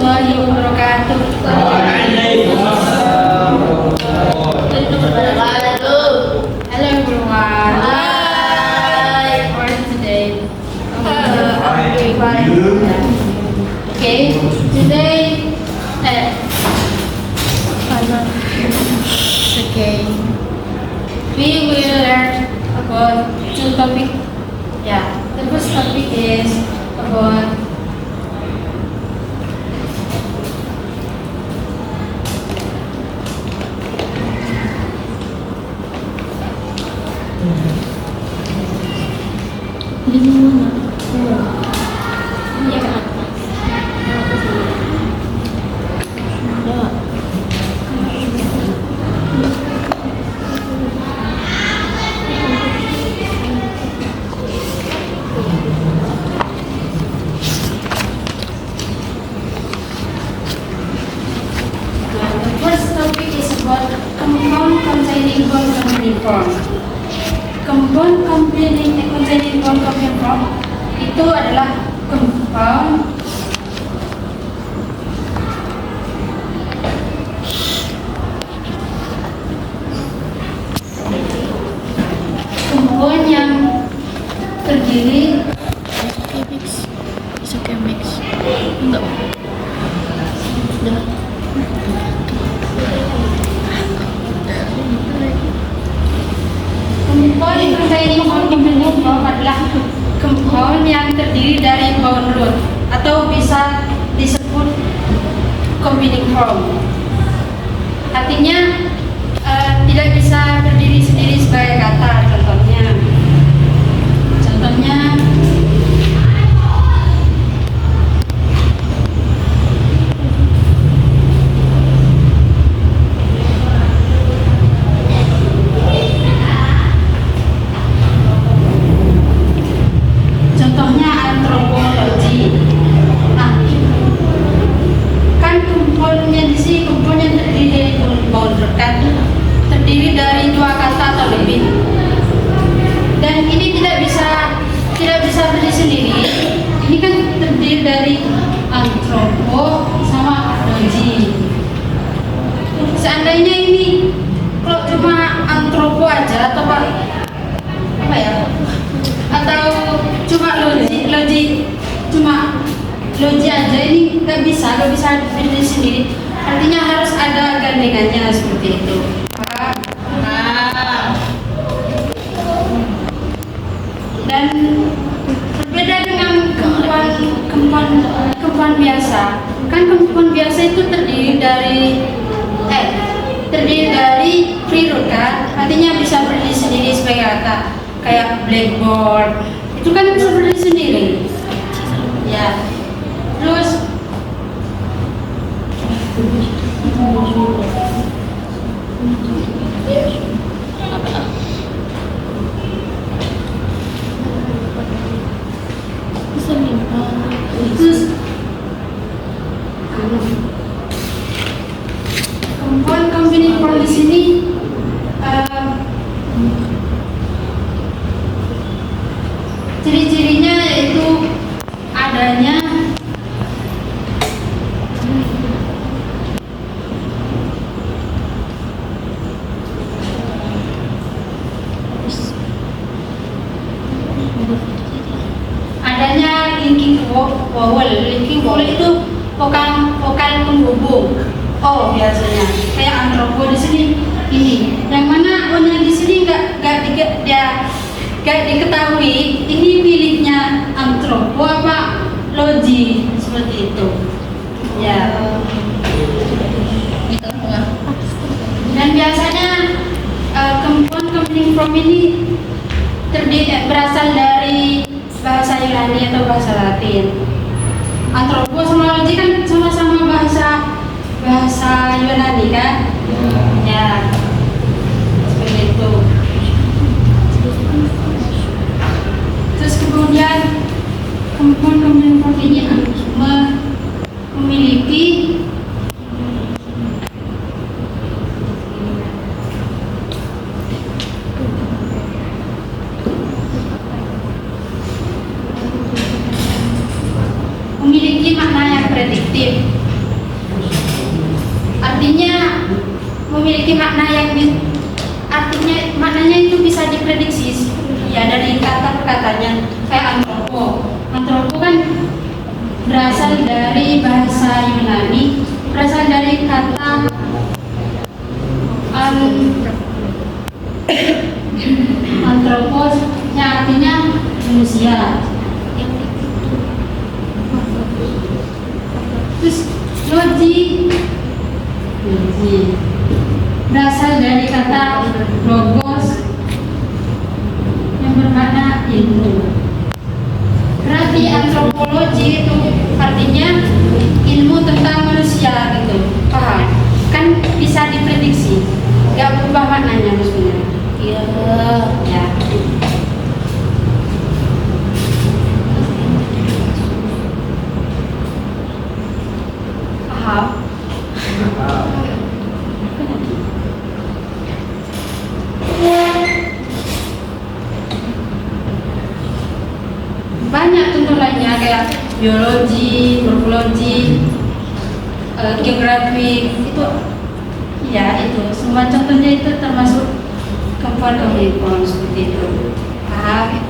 warahmatullahi wabarakatuh. Waalaikumsalam warahmatullahi wabarakatuh. Hello everyone. Hi. How are you today? Fine. Okay, today okay. We will learn about two topics. Yeah, the first topic is about compound containing bond compounding form. Compound containing bond compounding form itu adalah compound yang terdiri Compound containing bond compounding form adalah compound yang terdiri dari bond root atau bisa disebut combining form. Artinya tidak bisa berdiri sendiri sebagai kata. Contohnya antropologi. Nah, kan komponennya di sini komponen terdiri dari bond kan, terdiri dari dua kata atau lebih. Dan ini tidak bisa berdiri sendiri. Ini kan terdiri dari antropo sama logi. Seandainya ini kalau cuma antropo aja atau apa ya? Atau cuma logi aja, ini nggak bisa berdiri sendiri. Artinya harus ada gandengannya seperti itu. Dan berbeda dengan kumpulan biasa. Kan kumpulan biasa itu terdiri dari free root kan, artinya bisa berdiri sendiri sebagai kata. Kayak blackboard itu kan bisa berdiri sendiri ya. Terus compound combining form di sini ciri-cirinya yaitu adanya linking vowel. Linking vowel itu vokal penghubung O biasanya. Kayak antropo di sini ini. Yang mana O-nya di sini nggak diketahui ini miliknya antropo apa logi, seperti itu ya. Dan biasanya compound combining form ini berasal dari bahasa Yunani atau bahasa Latin. Antropo sama logi kan sama-sama bahasa Yunani kan ya, seperti itu. Terus kemudian compound combining form ini memiliki makna yang prediktif. memiliki makna yang artinya maknanya itu bisa diprediksi ya dari kata perkataannya. Kayak antropo kan berasal dari bahasa Yunani, berasal dari kata antropos yang artinya manusia. Terus logi berasal dari kata logos yang bermakna ilmu. Berarti antropologi itu artinya ilmu tentang manusia gitu, paham? Kan bisa diprediksi, gak berubah maknanya maksudnya. Iya. Ya. Paham? Banyak contoh lainnya kayak biologi, morfologi, geografi itu, ya itu semua contohnya itu termasuk kemampuan kognitif seperti itu. Paham?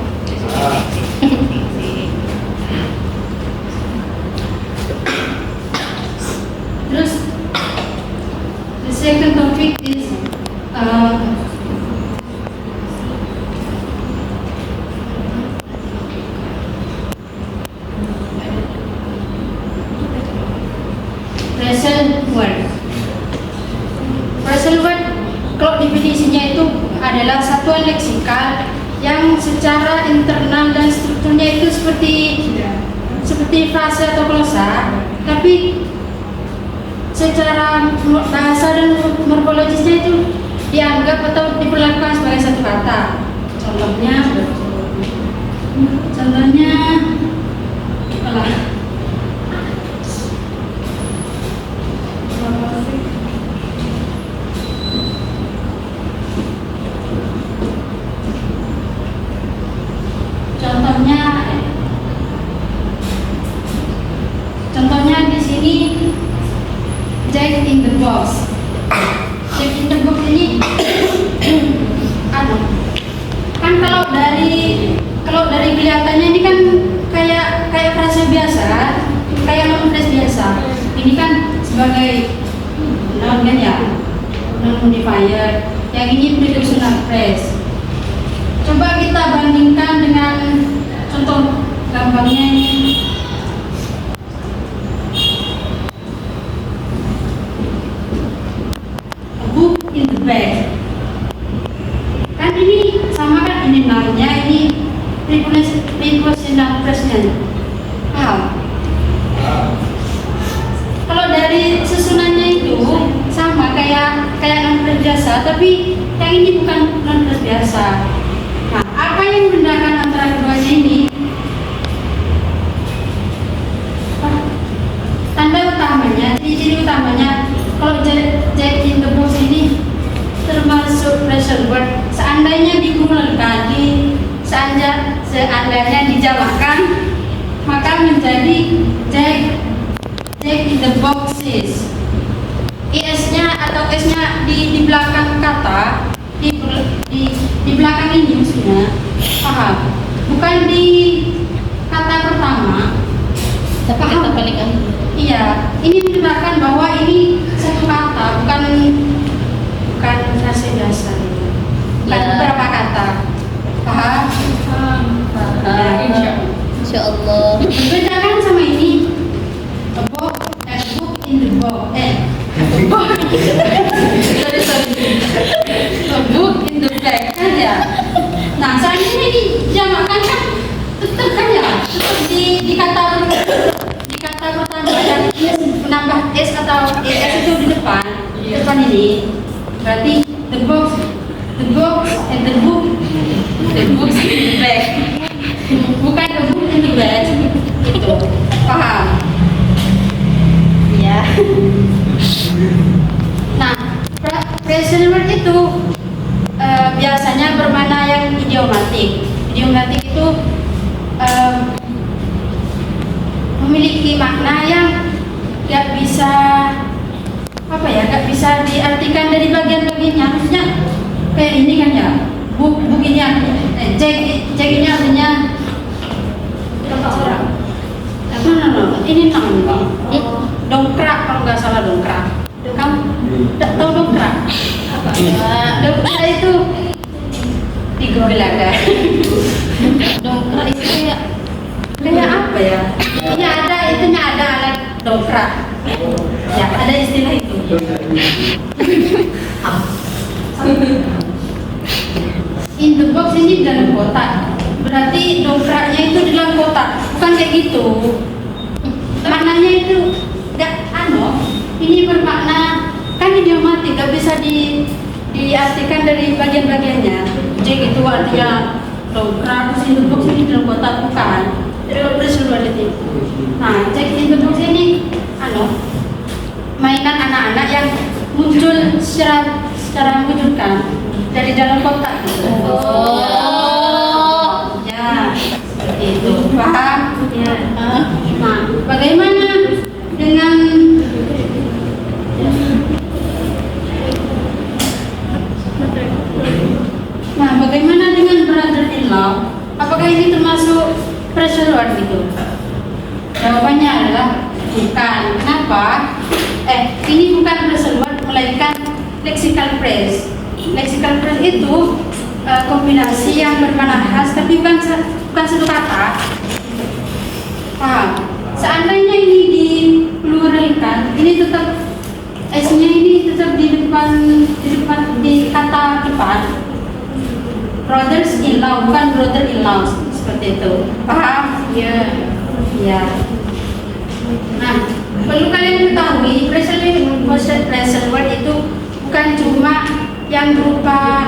Terus the second topic is phrasal word. Phrasal word kalau definisinya itu adalah satuan leksikal yang secara internal dan strukturnya itu seperti frase atau glosa, tapi secara bahasa dan morfologisnya itu dianggap atau diperlakukan sebagai satu kata. Contohnya apalah? Contohnya di sini Jack in the box. Jack in the box ini kan kalau dari kelihatannya ini kan kayak frase biasa, kayak noun phrase biasa. Ini kan sebagai noun kan ya, noun modifier. Yang ini prepositional phrase. Coba kita bandingkan dengan contoh gampangnya ini. Book in the bag. Kan ini sama kan, ini nounnya, ini prepositional present. Paham? Kalau dari susunannya itu sama kayak noun phrase biasa, tapi yang ini bukan noun phrase biasa. Nah, apa yang membedakan antara keduanya ini? Tanda utamanya, ciri utamanya, kalau Jack in the box ini termasuk phrasal word. Seandainya dikumpulkan, seandainya dijamakkan, maka menjadi Jack in the boxes. IS-nya atau S-nya di belakang kata, di belakang ini maksudnya, paham? Bukan di kata pertama, Tapi kata paling akhir. iya, ini menunjukkan bahwa ini satu kata, bukan frase biasa, bukan Ya. beberapa kata. Paham? Ya. Insya Allah. Berbeda kan sama ini, a book in the box. A book in the bag kan ya. Nah, seandainya dijamakkan kan tetap kan ya, tetap di kata pertama ada menambah s atau es itu di depan ini. Berarti the book and the books in the bag. Bukan the book in the bag. Itu. Paham? Ya. Nah, phrasal word itu biasanya bermakna yang idiomatik. Idiomatik itu memiliki makna yang gak bisa apa ya, nggak bisa diartikan dari bagian-bagiannya. Harusnya kayak ini kan ya, buk ini Jack ini artinya berapa orang? No. Ini nama dongkrak, kalau nggak salah dongkrak. Kamu tahu dongkrak? Apa? Dongkrak itu di Google ada. Dongkrak itu Kayak apa ya? Iya ada, itunya ada alat dongkrak. Ya ada istilah itu. In the box ini dalam kotak. Berarti dongkraknya itu di dalam kotak, bukan kayak gitu. Maknanya itu nggak ini bermakna kan idiomatik, nggak bisa diartikan dari bagian-bagiannya. Jack itu artinya dongkrak, terus in the box ini dalam kotak, bukan. Jadi personality. Nah, Jack in the box ini mainan anak-anak yang muncul secara mengejutkan dari dalam kotak gitu. Ya, seperti itu. Paham? Ya. Nah, bagaimana dengan brother-in-law? Apakah ini termasuk pressure word gitu? Jawabannya adalah bukan. Kenapa? Ini bukan pressure word, melainkan lexical phrase. Lexical phrase itu kombinasi yang bermakna khas, tapi bukan satu kata. Paham? Seandainya ini dipluralkan, ini tetap S-nya ini tetap di depan di kata depan. Brothers-in-law, bukan brother-in-law, seperti itu. Paham? Ya. Ya. Nah, perlu kalian ketahui, present word itu bukan cuma yang berupa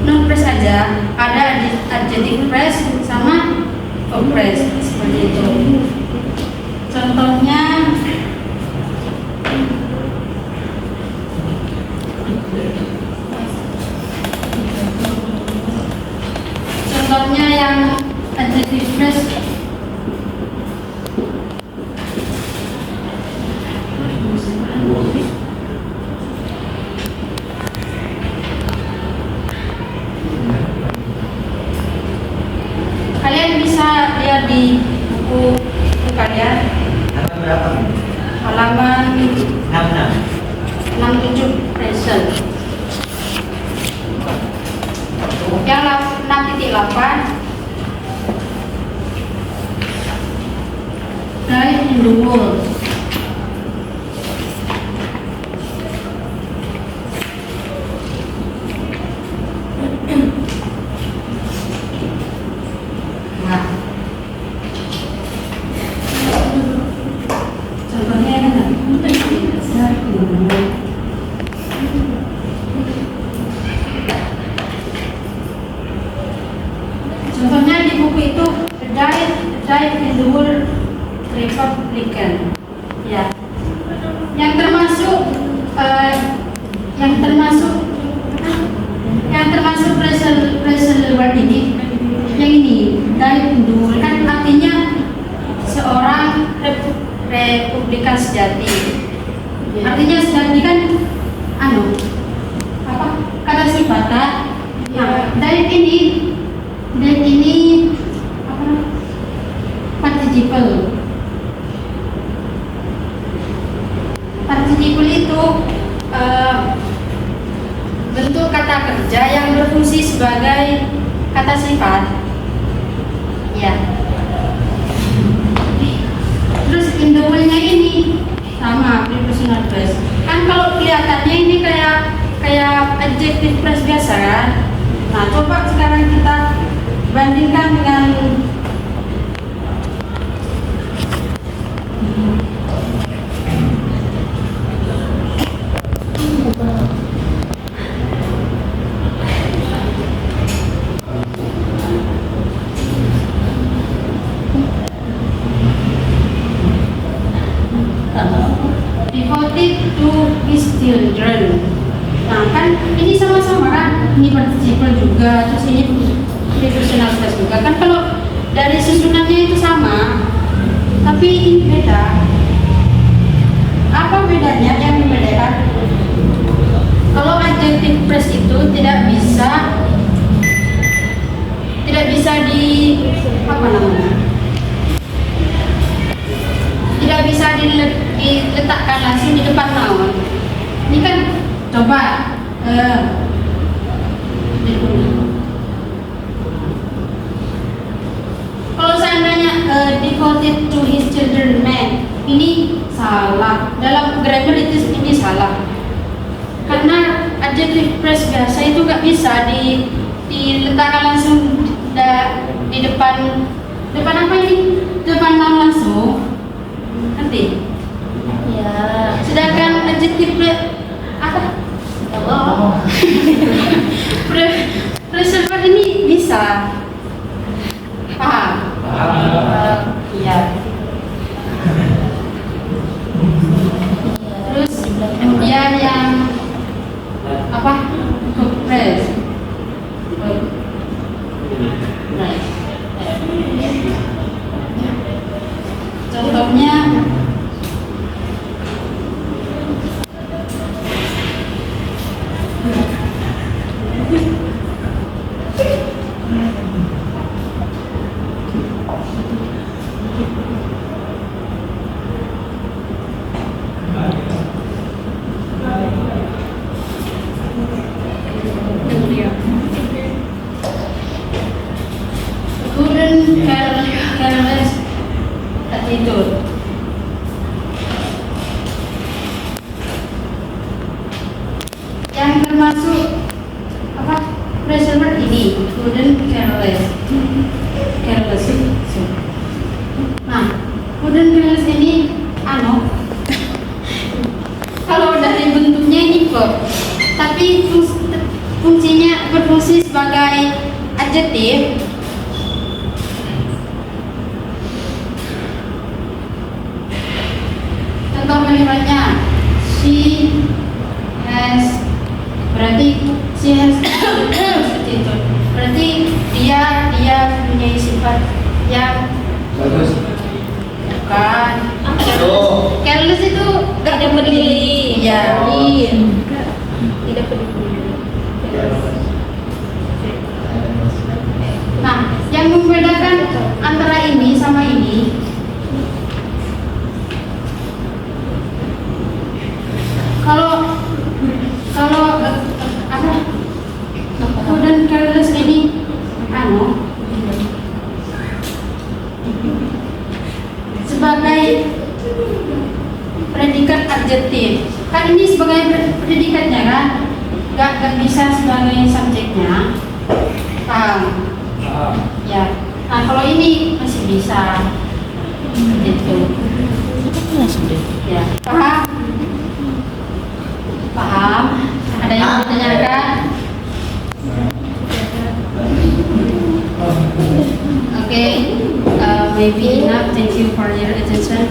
non phrase saja, ada adjective phrase sama verb phrase seperti itu. Contohnya yang adjective phrase kalian bisa lihat di buku kalian halaman 67 present yang 6.8 dive in the world. Nah, contohnya kan contohnya di buku itu dive in the world Republican, ya, yang termasuk present word ini, yang ini dive in the world kan artinya seorang republikan sejati. Artinya sejati kan kata sifat kan. Nah, dive ini participle. Participle itu bentuk kata kerja yang berfungsi sebagai kata sifat. Ya. Terus in the world-nya ini sama prepositional phrase. Kan kalau kelihatannya ini kayak adjective phrase biasa kan. Nah, coba sekarang kita bandingkan dengan devoted to his children. Nah, kan ini sama-sama kan, ini participle juga, terus ini prepositional phrase juga kan. Kalau dari susunannya itu sama, tapi ini beda. Apa bedanya yang membedakan? adjective phrase itu tidak bisa di apa namanya? Tidak bisa diletakkan langsung di depan noun. Ini kan coba kalau seandainya devoted to his children man, ini salah. Dalam grammar itu ini salah. Karena adjective phrase biasa itu nggak bisa diletakkan langsung di depan apa ini? Depan noun langsung. Nanti. Ya. Sedangkan adjective apa? Oh. Reservoir ini bisa. Paham? Iya. Terus kemudian yang apa? Compress. Contohnya couldn't careless attitude. Yang termasuk apa? Pressure word ini couldn't careless. Nah, couldn't careless ini kalau dari bentuknya ini verb, tapi fungsinya berfungsi sebagai adjektif. Contoh kalimatnya, she has, berarti she has attitude. Berarti dia punya sifat yang bukan careless itu Tidak peduli. ya. Tidak peduli. Nah, yang membedakan antara ini sama ini, kalau apa? Couldn't careless ini sebagai predikat adjektif. Kan ini sebagai predikatnya kan, gak bisa sebagai subjeknya. Paham? Ya. Nah, kalau ini masih bisa. Gitu. Ya. Paham? Paham? Ada yang mau ditanyakan? Okay. Maybe enough. Thank you for your attention.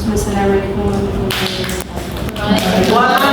Wassalamualaikum warahmatullahi wabarakatuh.